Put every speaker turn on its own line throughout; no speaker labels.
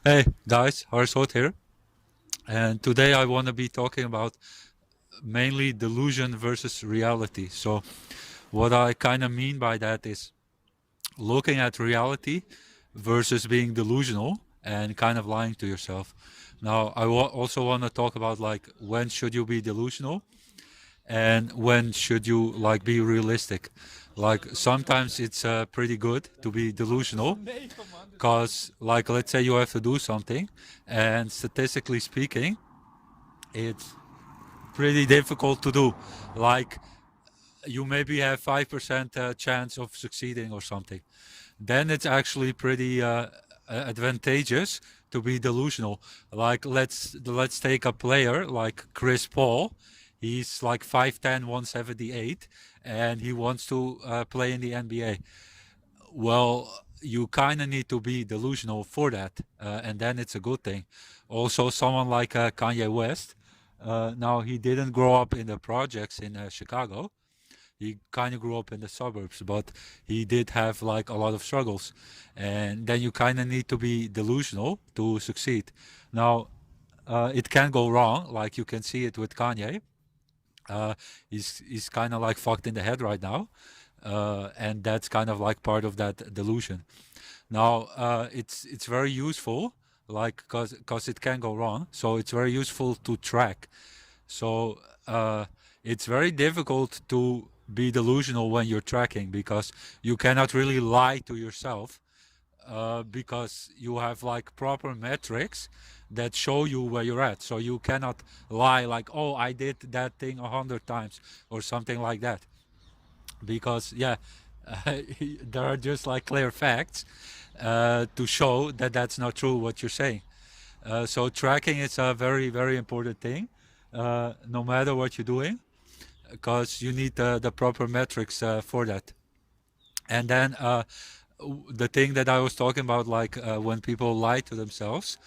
Hey guys, Harsot here, and today I want to be talking about mainly delusion versus reality. So, what I kind of mean by that is looking at reality versus being delusional and kind of lying to yourself. Now, also want to talk about like when should you be delusional and when should you like be realistic. Like sometimes it's pretty good to be delusional because like let's say you have to do something and statistically speaking it's pretty difficult to do. Like you maybe have 5% chance of succeeding or something. Then it's actually pretty advantageous to be delusional. Like let's take a player like Chris Paul. He's like 5'10", 178, and he wants to play in the NBA. Well, you kind of need to be delusional for that, and then it's a good thing. Also, someone like Kanye West. Now he didn't grow up in the projects in Chicago. He kind of grew up in the suburbs, but he did have like a lot of struggles, and then you kind of need to be delusional to succeed. Now, it can go wrong, like you can see it with Kanye. Uh, he's kind of like fucked in the head right now, and that's kind of like part of that delusion. Now, it's very useful, like cause it can go wrong. So it's very useful to track. So it's very difficult to be delusional when you're tracking because you cannot really lie to yourself because you have like proper metrics that show you where you're at. So you cannot lie like, oh, I did that thing 100 times or something like that. Because yeah, there are just like clear facts to show that that's not true what you're saying. So tracking is a very very important thing, no matter what you're doing, because you need the proper metrics for that. And then the thing that I was talking about, like when people lie to themselves,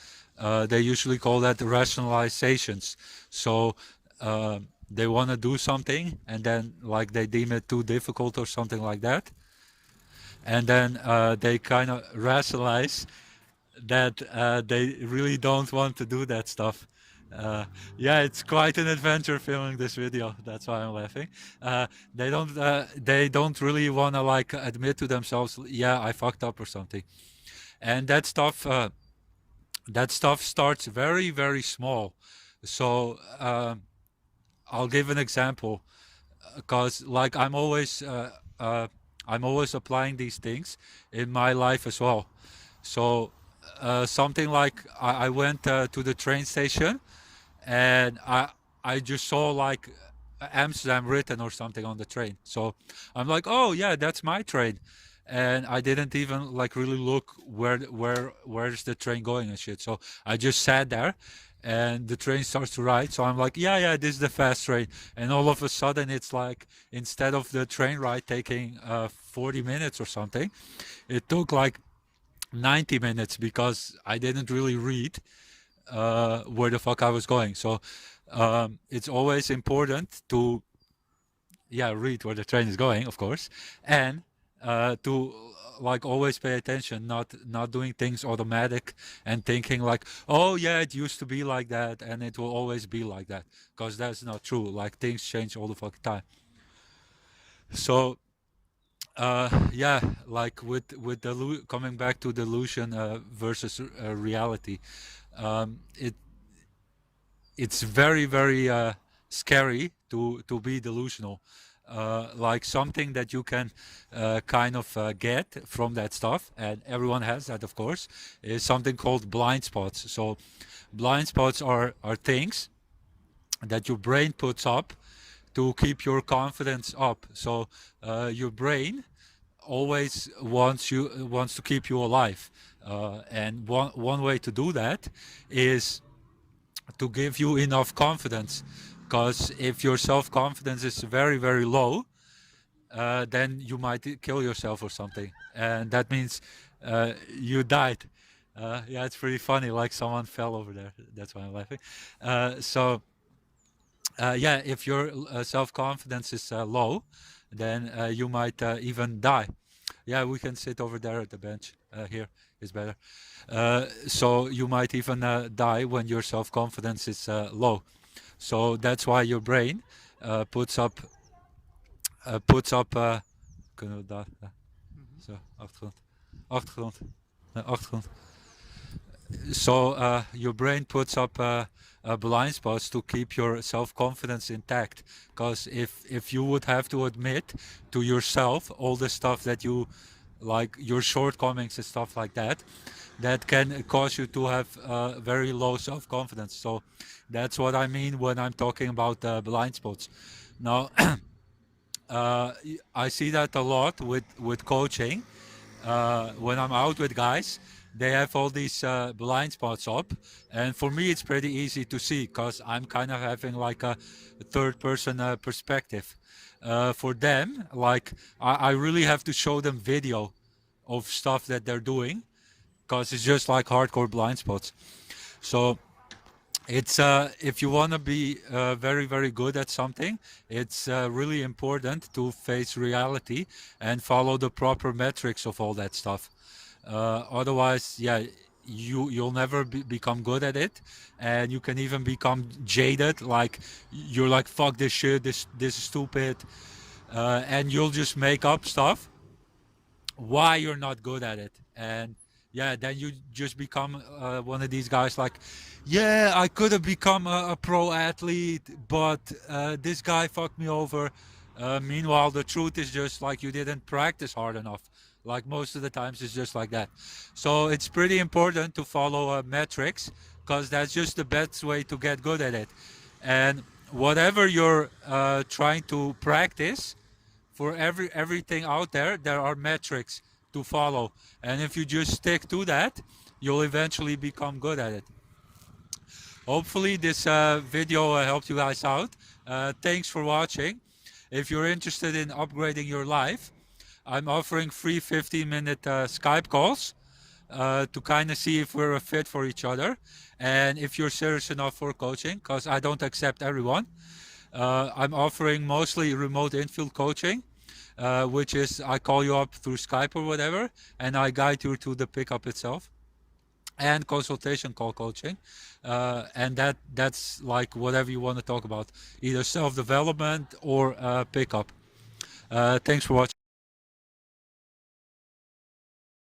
they usually call that rationalizations. So they want to do something and then like they deem it too difficult or something like that. And then they kind of rationalize that they really don't want to do that stuff. Uh, yeah, it's quite an adventure filming this video. That's why I'm laughing. They don't really want to like admit to themselves, yeah, I fucked up or something. And that stuff starts very very small. So I'll give an example because like I'm always applying these things in my life as well. So something like I went to the train station and I just saw like Amsterdam written or something on the train. So I'm like, oh yeah, that's my train, and I didn't even like really look where's the train going and shit. So I just sat there, and the train starts to ride. So I'm like, yeah, this is the fast train, and all of a sudden it's like instead of the train ride taking 40 minutes or something, it took like 90 minutes because I didn't really read where the fuck I was going. So it's always important to yeah read where the train is going, of course, and to like always pay attention, not doing things automatic and thinking like, oh yeah, it used to be like that and it will always be like that, because that's not true. Like things change all the fucking time. So yeah, like with coming back to delusion versus reality, it it's very very scary to be delusional. Like something that you can kind of get from that stuff, and everyone has that, of course, is something called blind spots. So blind spots are things that your brain puts up to keep your confidence up. So your brain always wants to keep you alive, and one way to do that is to give you enough confidence. Because if your self confidence is very very low, then you might kill yourself or something, and that means you died. Yeah, it's pretty funny. Like someone fell over there. That's why I'm laughing. So yeah, if your self confidence is low, then you might even die. Yeah, we can sit over there at the bench here. is better. So you might even die when your self-confidence is low. So that's why your brain puts up kunnen we daar zo achtergrond achtergrond achtergrond. So your brain puts up blind spots to keep your self-confidence intact. Because if you would have to admit to yourself all the stuff that you like, your shortcomings and stuff like that, that can cause you to have very low self-confidence. So that's what I mean when I'm talking about blind spots. Now, I see that a lot with coaching. When I'm out with guys, they have all these blind spots up, and for me it's pretty easy to see because I'm kind of having like a third person perspective. For them, like I really have to show them video of stuff that they're doing because it's just like hardcore blind spots. So it's if you want to be very good at something, it's really important to face reality and follow the proper metrics of all that stuff. Otherwise, yeah, you'll never become good at it, and you can even become jaded. Like you're like, fuck this shit, this is stupid, and you'll just make up stuff why you're not good at it. And yeah, then you just become one of these guys like, yeah, I could have become a pro athlete, but this guy fucked me over. Meanwhile, the truth is just like you didn't practice hard enough. Like most of the times it's just like that. So it's pretty important to follow metrics because that's just the best way to get good at it. And whatever you're trying to practice, for everything out there, there are metrics to follow. And if you just stick to that, you'll eventually become good at it. Hopefully this video helped you guys out. Thanks for watching. If you're interested in upgrading your life, I'm offering free 15-minute Skype calls to kind of see if we're a fit for each other. And if you're serious enough for coaching, because I don't accept everyone, I'm offering mostly remote infield coaching, which is I call you up through Skype or whatever, and I guide you to the pickup itself, and consultation call coaching, and that's like whatever you want to talk about, either self-development or pickup. Thanks for watching.